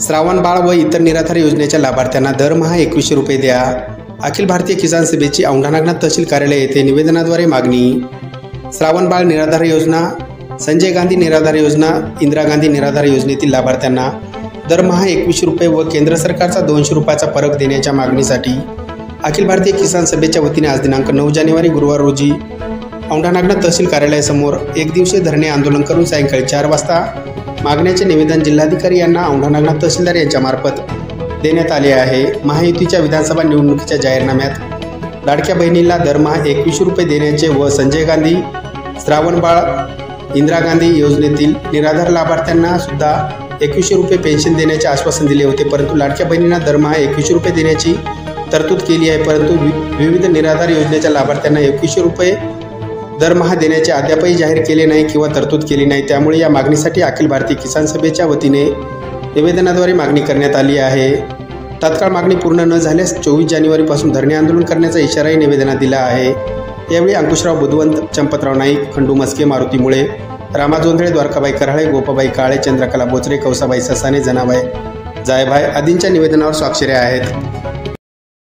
श्रावण बाळ व इतर निराधार योजनेच्या लाभार्थ्यांना दरमहा 2100 रुपये द्या। अखिल भारतीय किसान सभेची औंढा नागनाथ तहसील कार्यालय येथे निवेदनाद्वारे मागणी। श्रावण बाळ निराधार योजना, संजय गांधी निराधार योजना, इंदिरा गांधी निराधार योजनेतील लाभार्थ्यांना दरमहा 2100 रुपये व केंद्र सरकारचा 200 रुपयाचा फरक देण्याच्या मागणीसाठी अखिल भारतीय किसान सभेच्या वतीने आज दिनांक 9 जानेवारी गुरुवार रोजी औंढा नागनाथ तहसील कार्यालयासमोर एकदिवसीय धरणे आंदोलन करून सायंकाळी 4 वाजता मागण्याचे निवेदन जिल्हाधिकारी यांना औंढा नागनाथ तहसीलदार यांच्या मार्फत देण्यात आले आहे। महायुतीच्या विधानसभा निवडणुकीच्या जाहीरनाम्यात लाडक्या बहिणीला दरमहा 2100 रुपये देण्याचे व संजय गांधी, श्रावण बाळ, इंदिरा गांधी योजनेतील निराधार लाभार्थ्यांना सुद्धा 2100 रुपये पेन्शन देण्याचे आश्वासन दिले होते, परंतु लाडक्या बहिणींना दरमहा 2100 रुपये देण्याची तरतूद केली आहे, परंतु विविध निराधार योजनेच्या लाभार्थ्यांना 2100 रुपये दरमहा देण्याचे अद्यापही जाहीर केले नाही किंवा तरतूद केली नाही। त्यामुळे या मागणीसाठी अखिल भारतीय किसान सभेच्या वतीने निवेदनाद्वारे मागणी करण्यात आली आहे। तात्काळ मागणी पूर्ण न झाल्यास 24 जानेवारीपासून धरणे आंदोलन करण्याचा इशाराही निवेदनात दिला आहे। यावेळी अंकुशराव बुधवंत, चंपतराव नाईक, खंडू मस्के, मारुती मुळे, रामा जोंधळे, द्वारकाबाई कराळे, गोपाबाई काळे, चंद्रकला बोचरे, कौसाबाई ससाने, जनाबाई जायभाई आदींच्या निवेदनावर स्वाक्षऱ्या आहेत।